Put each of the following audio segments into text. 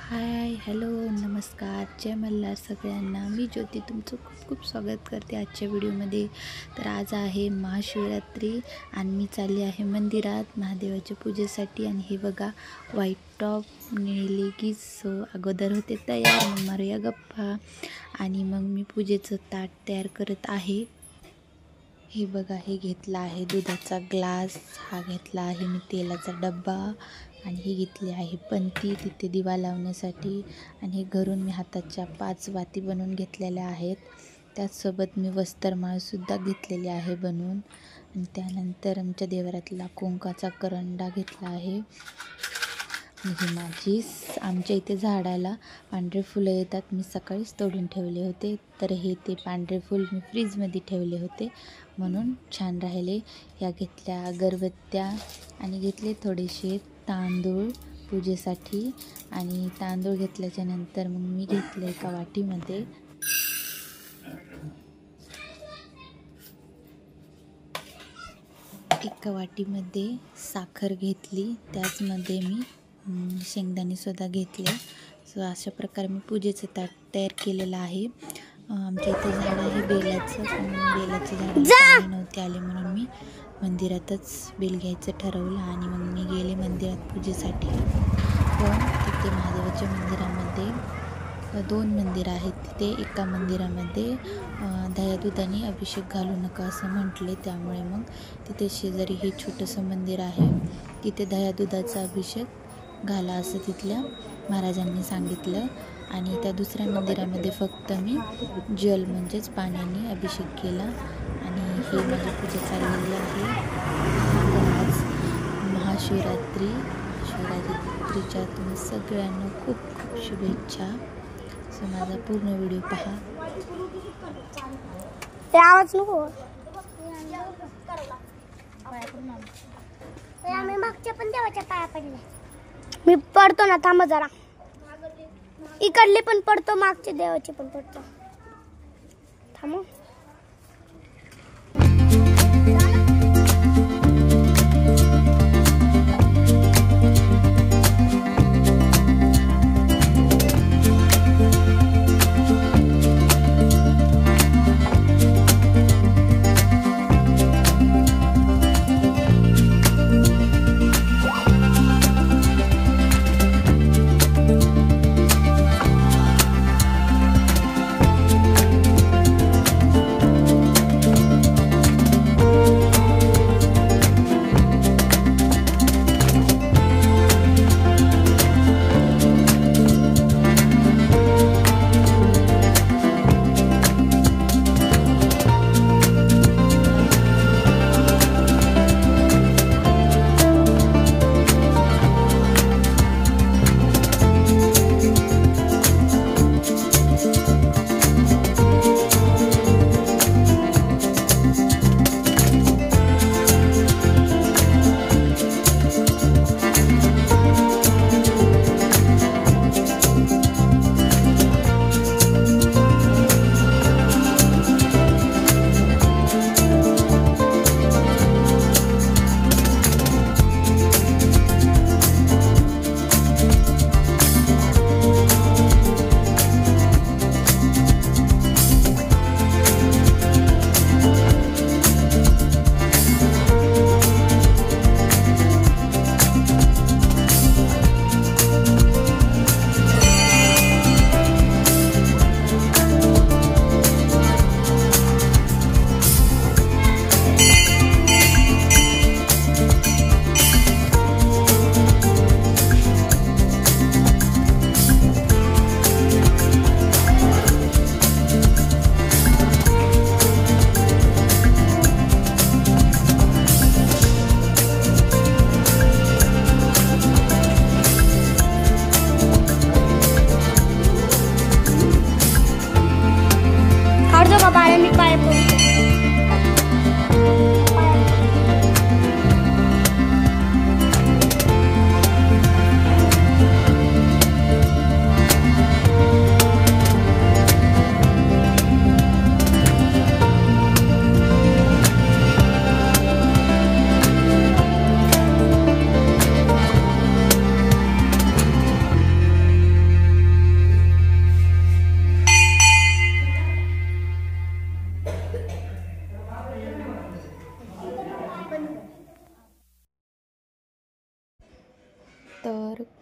हाय, hello, नमस्कार, जय मल्हार सगळ्यांना. मी ज्योती तुमचं खूप खूप स्वागत करते आजच्या व्हिडिओमध्ये. तर आज आहे महाशिवरात्री आणि मी चालली आहे मंदिरात महादेवाच्या पूजेसाठी. आणि हे बघा, व्हाईट टॉप, निळी लेगीज. अगोदर होते तयार, मग मारूया गप्पा. आणि मग मी पूजेचं ताट तयार करत आहे. हे बघा, हे घेतला आहे दुधाचा ग्लास, हा घेतला आहे मी तेलाचा डब्बा, आणि ही घेतली आहे पंती तिथे दिवा लावण्यासाठी. आणि हे घरून मी हाताच्या 5 वाती बनवून घेतलेल्या आहेत. त्याचसोबत मी वस्त्रमाळसुद्धा घेतलेली आहे बनवून. आणि त्यानंतर आमच्या देवरातला कुंकाचा करंडा घेतला आहे. ही माझी आमच्या इथे झाडाला पांढरे फुलं येतात, मी सकाळीच तोडून ठेवले होते. तर हे ते पांढरे फूल मी फ्रीजमध्ये ठेवले होते म्हणून छान राहिले. या घेतल्या अगरबत्त्या आणि घेतले थोडेसे तांदूळ पूजेसाठी. आणि तांदूळ घेतल्याच्या नंतर मग मी घेतले एका वाटीमध्ये साखर घेतली, त्याचमध्ये मी शेंगदाणेसुद्धा घेतले. अशा प्रकारे मी पूजेचं ताट तयार केलेलं आहे. आमच्या इथे झाड आहे बेलाचं, पण बेलाचं झाड नव्हते आले म्हणून मी मंदिरातच बेल घ्यायचं ठरवलं. आणि मग मी गेले मंदिरात पूजेसाठी. पण तिथे महादेवाच्या मंदिरामध्ये 2 मंदिरं आहेत. तिथे एका मंदिरामध्ये दह्या दुधाने अभिषेक घालू नका असं म्हटले, त्यामुळे मग तिथे शेजारी हे छोटंसं मंदिर आहे, तिथे दह्या दुधाचा अभिषेक घाला असं तिथल्या महाराजांनी सांगितलं. आणि त्या दुसऱ्या मंदिरामध्ये फक्त मी जल म्हणजेच पाण्याने अभिषेक केला. आणि हे माझी पूजा चाललेली आहे. तर आज शिवरात्रीच्या तुम्ही सगळ्यांना खूप खूप शुभेच्छा. माझा पूर्ण व्हिडिओ पहा. आवाज नको. आम्ही मागच्या पण देवाच्या पाया पडले. मी पडतो ना, थांब जरा. इकडले पण पडतो, मागच्या देवाचे पण पडतो. थांब.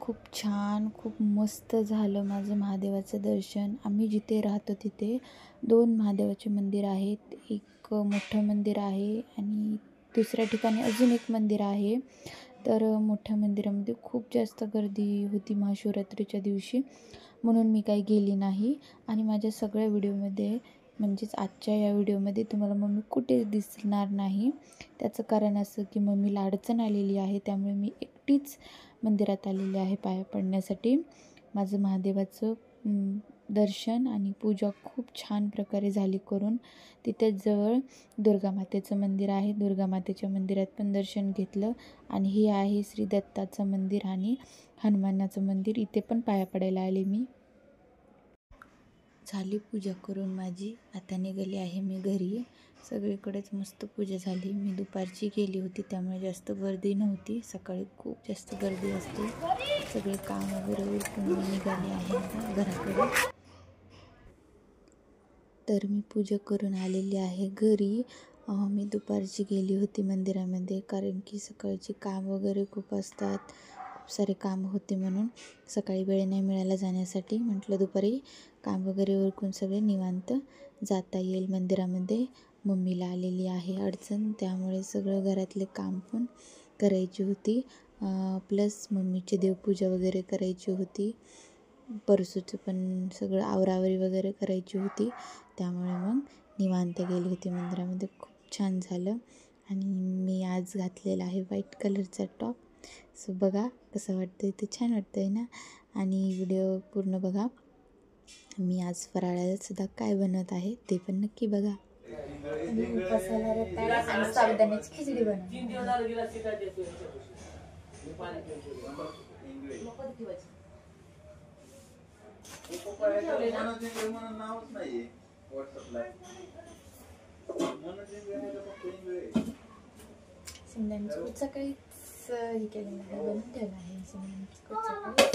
खूप छान, खूप मस्त झालं माझं महादेवाचं दर्शन. आम्ही जिथे राहतो तिथे 2 महादेवाचे मंदिर आहेत. एक मोठं मंदिर आहे आणि दुसऱ्या ठिकाणी अजून एक मंदिर आहे. तर मोठ्या मंदिरामध्ये खूप जास्त गर्दी होती महाशिवरात्रीच्या दिवशी, म्हणून मी काही गेली नाही. आणि माझ्या सगळ्या व्हिडिओमध्ये म्हणजेच आजच्या या व्हिडिओमध्ये तुम्हाला मम्मी कुठेच दिसणार नाही. त्याचं कारण असं की मम्मीला अडचण आलेली आहे, त्यामुळे मी एकटीच मंदिरात आलेले आहे पाया पडण्यासाठी. माझं महादेवाचं दर्शन आणि पूजा खूप छान प्रकारे झाली करून. तिथेच जवळ दुर्गा मातेचं मंदिर आहे. दुर्गा मातेच्या मंदिरात पण दर्शन घेतलं. आणि हे आहे श्री दत्ताचं मंदिर आणि हनुमानाचं मंदिर. इथे पण पाया पडायला आले मी. झाली पूजा करून माझी. आता निघाली आहे मी घरी. सगळीकडेच मस्त पूजा झाली. मी दुपारची गेली होती त्यामुळे जास्त गर्दी नव्हती. सकाळी खूप जास्त गर्दी असते. सगळे काम वगैरे उरकून मी निघाली आहे आता घराकडे. तर मी पूजा करून आलेली आहे घरी. मी दुपारची गेली होती मंदिरामध्ये, कारण की सकाळची काम वगैरे खूप असतात. खूप सारे काम होते म्हणून सकाळी वेळ नाही मिळाला जाण्यासाठी. म्हटलं दुपारी काम वगैरे उरकून सगळे निवांत जाता येईल मंदिरामध्ये. मम्मीला आलेली आहे अडचण, त्यामुळे सगळं घरातले काम पण करायची होती. प्लस मम्मीची देवपूजा वगैरे करायची होती. परसूचं पण सगळं आवरावरी वगैरे करायची होती. त्यामुळे मग निवांत गेली होती मंदिरामध्ये. खूप छान झालं. आणि मी आज घातलेला आहे व्हाईट कलरचा टॉप. सो बघा कसं वाटतं ते, छान वाटतं आहे ना. आणि व्हिडिओ पूर्ण बघा. मी आज फराळालासुद्धा काय बनवत आहे ते पण नक्की बघा. आणि साबुदाण्याची खिचडी शेंगदाण्याची कूट सकाळीच हे केलेलं आहे, बनवून ठेवलं आहे शेंगदाण्याची कूट सकाळी.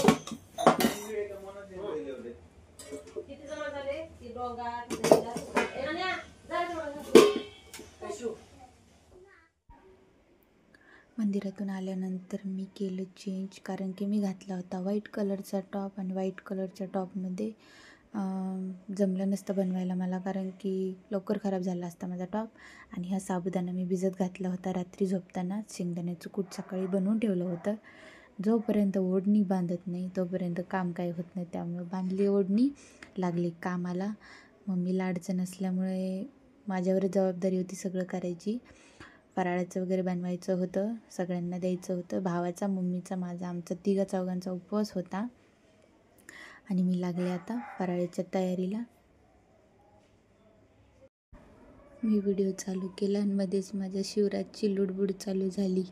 मंदिरातून आल्यानंतर मी केलं चेंज, कारण की मी घातला होता व्हाईट कलरचा टॉप. आणि व्हाईट कलरच्या टॉपमध्ये जमलं नसतं बनवायला मला, कारण की लवकर खराब झाला असता माझा टॉप. आणि हा साबुदाणा मी भिजत घातला होता रात्री झोपताना. शेंगदाण्याचं कूट सकाळी बनवून ठेवलं होतं. जोपर्यंत ओढणी बांधत नाही तोपर्यंत काम काही होत नाही. त्यामुळे बांधली ओढणी, लागली कामाला. मम्मीला अडचण असल्यामुळे माझ्यावर जबाबदारी होती सगळं करायची. फराळाचं वगैरे बनवायचं होतं, सगळ्यांना द्यायचं होतं. भावाचा, मम्मीचा, माझा, आमचा 3-4 उपवास होता. आणि मी लागले आता फराळाच्या तयारीला. मी व्हिडिओ चालू केला आणि मध्येच माझ्या शिवराजची लुडबुड चालू झाली.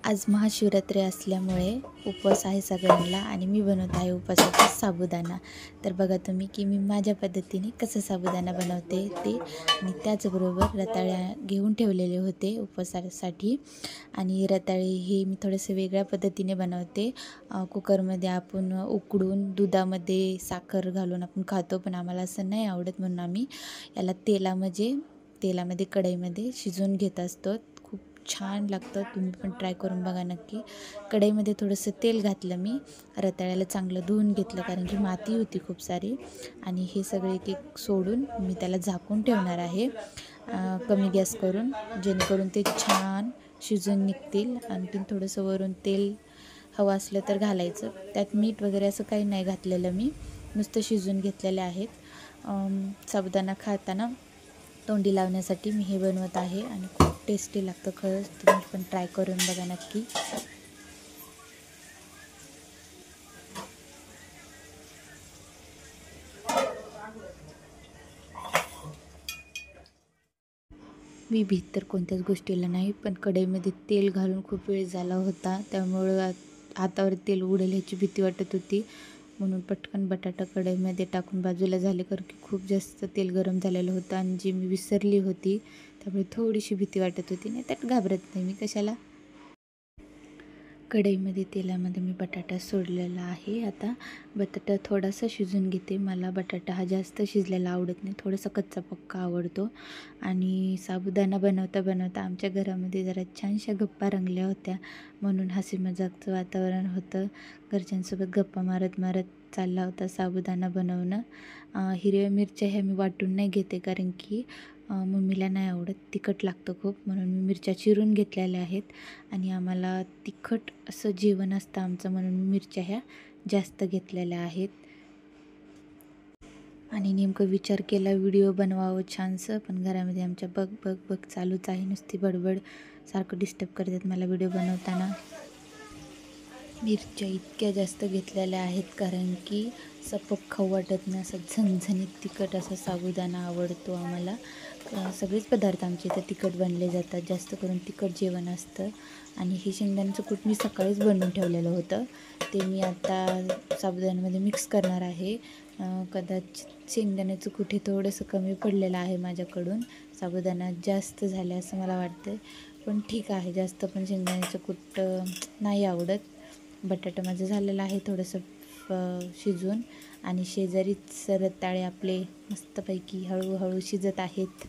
आज महाशिवरात्री असल्यामुळे उपवास आहे सगळ्यांना आणि मी बनवत आहे उपवासाचा साबुदाणा। तर बघा तुम्ही की मी माझ्या पद्धतीने कसं साबुदाणा बनवते ते, आणि त्याचबरोबर रताळ्या घेऊन ठेवलेले होते उपवासासाठी। आणि रताळे हे मी थोडंसं वेगळ्या पद्धतीने बनवते। कुकरमध्ये आपण उकडून दुधामध्ये साखर घालून आपण खातो, पण आम्हाला असं नाही आवडत, म्हणून आम्ही याला तेलामध्ये कढईमध्ये शिजवून घेत असतो। खूप छान लागतं, तुम्ही पण ट्राय करून बघा नक्की। कढईमध्ये थोडंसं तेल घातलं मी, रताळ्याला चांगलं धुवून घेतलं कारण की माती होती खूप सारी, आणि हे सगळे एक एक सोडून मी त्याला झाकून ठेवणार आहे कमी गॅस करून, जेणेकरून ते छान शिजून निघतील। आणखी थोडंसं वरून तेल हवं असलं तर घालायचं, त्यात मीठ वगैरे असं काही नाही घातलेलं मी, नुसतं शिजून घेतलेले आहेत। साबुदाणा खाताना तोंडी लावण्यासाठी मी हे बनवत आहे आणि खूप टेस्टी लागतं खरंच, तुम्ही पण ट्राय करून बघा नक्की। मी भीत तर कोणत्याच गोष्टीला नाही, पण कढईमध्ये तेल घालून खूप वेळ झाला होता, त्यामुळं हातावर तेल उडेल ह्याची भीती वाटत होती, म्हणून पटकन बटाटा कढईमध्ये टाकून बाजूला झाले, कारण की खूप जास्त तेल गरम झालेलं होतं आणि जी मी विसरली होती, त्यामुळे थोडीशी भीती वाटत होती। नाही त्यात घाबरत नाही मी कशाला। कढईमध्ये तेलामध्ये मी बटाटा सोडलेला आहे। आता बटाटा थोडासा शिजून घेते, मला बटाटा हा जास्त शिजलेला आवडत नाही, थोडासा कच्चा पक्का आवडतो। आणि साबुदाणा बनवता बनवता आमच्या घरामध्ये जरा छानशा गप्पा रंगल्या होत्या, म्हणून हसी मजाकचं वातावरण होतं, घरच्यांसोबत गप्पा मारत मारत चालला होता साबुदाणा बनवणं। हिरव्या मिरच्या ह्या मी वाटून नाही घेते, कारण की मम्मीला नाही आवडत, तिखट लागतं खूप, म्हणून मी मिरच्या चिरून घेतलेल्या आहेत। आणि आम्हाला तिखट असं जेवण असतं आमचं, म्हणून मी मिरच्या ह्या जास्त घेतलेल्या आहेत। आणि नेमकं विचार केला व्हिडिओ बनवावं छानसं, पण घरामध्ये आमच्या बघ बघ बघ चालूच आहे, नुसती बडबड, सारखं डिस्टर्ब करतात मला व्हिडिओ बनवताना। मिरच्या इतक्या जास्त घेतलेल्या आहेत कारण की सपक खाऊ वाटत नाही, असं झणझणीत तिखट असा साबुदाणा आवडतो आम्हाला। सगळेच पदार्थ आमचे इथं तिखट बनले जातात, जास्त करून तिखट जेवण असतं। आणि हे शेंगदाण्याचं कूट मी सकाळीच बनवून ठेवलेलं होतं, ते मी आता साबुदाण्यामध्ये मिक्स करणार आहे। कदाचित शेंगदाण्याचं कूट हे थोडंसं कमी पडलेलं आहे माझ्याकडून, साबुदाणा जास्त झाले असं मला वाटतं, पण ठीक आहे, जास्त पण शेंगदाण्याचं कूट नाही आवडत। बटाटा माझं झालेलं आहे थोडंसं शिजून, आणि शेजारीच रताळे आपले मस्तपैकी हळूहळू शिजत आहेत।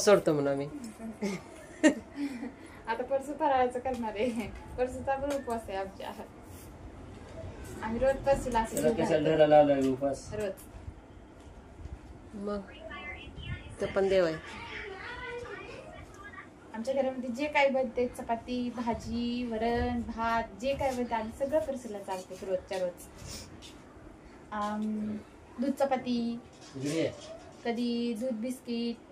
सोडतो म्हणून आम्ही. आता परसू फराळाचं करणार आहे. परसूचा पण उपवास आहे आमच्या. आम्ही रोज परसूला असं त्याला जीव कशाला घालतो. धरायला लावलाय उपास? रोज मग ते पण देव आहे. आमच्या घरामध्ये जे काही बनते चपाती भाजी वरण भात जे काय बनते आम्ही सगळं परसूला चालते रोजच्या रोज. दूध चपाती इकडे ये. कधी दूध बिस्किट.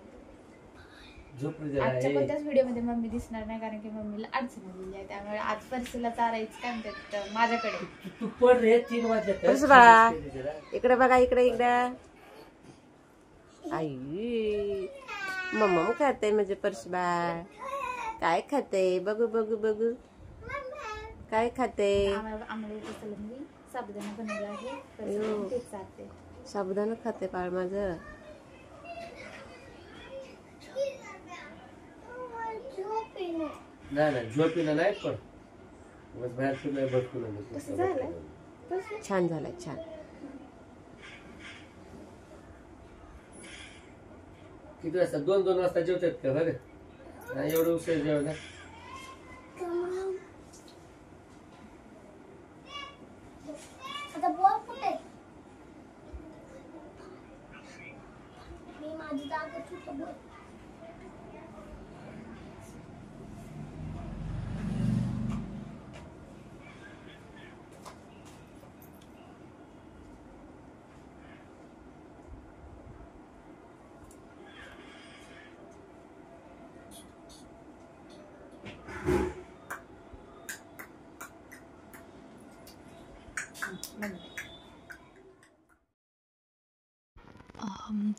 झोपडी दे आजच्या रे. कोणत्याच व्हिडिओ मध्ये मम्मी दिसणार नाही कारण की मम्मीला अडचण आलेली आहे त्यामुळे आज परसूला चारायचं काय म्हणतात माझ्याकडे. तू पड रे 3 वाजले. परसू बाळा इकडे बघा इकडे आई मम्मा खाते म्हणजे परसू बाळ काय खाते बघू काय खाते. आम्हाला इथे सलंगी साबुदाणा बनवला आहे अयो. परसूला तेच चालते. साबुदाणा खाते बाळ माझं. नाही झोपीला नाही पण बस बाहेर फिरलाय भटकून आलो. कसं झालं? परसू छान झालाय छान. किती वाजता 2 वाजता जेवतात का बरं? नाही एवढं उशीर जेवला. आता बॉल कुठे? मी माझी जागा चुकतो बॉल.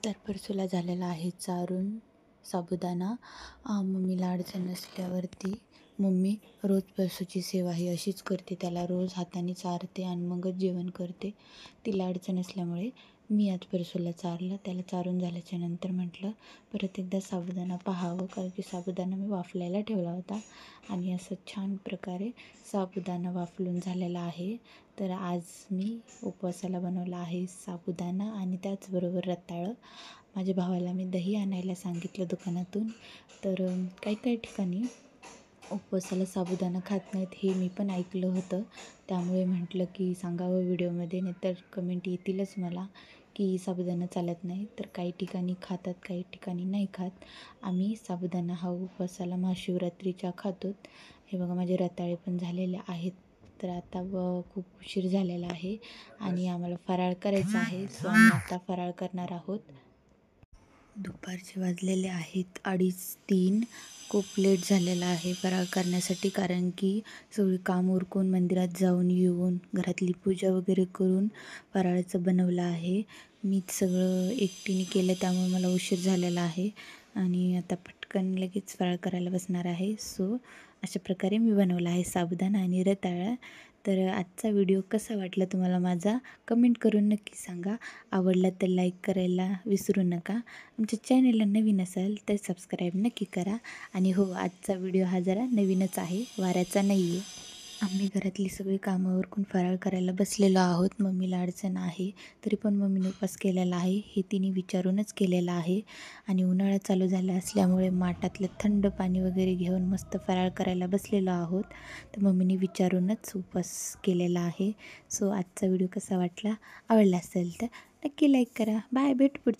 तर परसूला झालेला आहे चारून साबुदाणा. मम्मीला अडचण नसल्यावरती मम्मी रोज परसूची सेवा ही अशीच करते. त्याला रोज हाताने चारते आणि मगच जेवण करते. तिला अडचण असल्यामुळे मी आज परसूला चारलं. त्याला चारून झाल्याच्या नंतर म्हटलं परत एकदा साबुदाणा पाहावं कारण की साबुदाणा मी वाफलायला ठेवला होता आणि असं छान प्रकारे साबुदाणा वाफलून झालेला आहे. तर आज मी उपवासाला बनवला आहे साबुदाणा आणि त्याचबरोबर रताळं. माझ्या भावाला मी दही आणायला सांगितलं दुकानातून. तर काही ठिकाणी उपवासाला साबुदाणा खात नाहीत हे मी पण ऐकलं होतं. त्यामुळे म्हटलं की सांगावं व्हिडिओमध्ये नाहीतर कमेंट येतीलच मला की साबुदाणा चालत नाही. तर काही ठिकाणी खातात काही ठिकाणी नाही खात. आम्ही साबुदाणा हा उपवासाला महाशिवरात्रीच्या खातो. हे बघा माझे रताळे पण झालेले आहेत. तर आता खूप उशीर झालेला आहे आणि आम्हाला फराळ करायचा आहे. सो आम्ही आता फराळ करणार आहोत. दुपारचे वाजलेले आहेत 2:30. खूप लेट झालेला आहे फराळ करण्यासाठी कारण की सगळी काम उरकून मंदिरात जाऊन येऊन घरातली पूजा वगैरे करून फराळाचं बनवलं आहे. मीच सगळं एकटीने केलं त्यामुळे मला उशीर झालेला आहे आणि आता पटकन लगेच फराळ करायला बसणार आहे. सो अशा प्रकारे मी बनवला आहे साबुदाणा आणि रताळा. तर आजचा व्हिडिओ कसा वाटला तुम्हाला माझा कमेंट करून नक्की सांगा. आवडला तर लाईक करायला विसरू नका. आमच्या चॅनलला नवीन असाल तर सबस्क्राईब नक्की करा. आणि हो आजचा व्हिडिओ हा जरा नवीनच आहे वाऱ्याचा नाही आहे. आम्ही घरातली सगळी कामं उरकून फराळ करायला बसलेलो आहोत. मम्मीला अडचण आहे तरी पण मम्मीने उपवास केलेला आहे हे तिने विचारूनच केलेला आहे. आणि उन्हाळा चालू झाला असल्यामुळे माठातलं थंड पाणी वगैरे घेऊन मस्त फराळ करायला बसलेलो आहोत. तर मम्मीने विचारूनच उपवास केलेला आहे. सो आजचा व्हिडिओ कसा वाटला आवडला असेल तर नक्की लाईक करा. बाय भेटू पुढच्या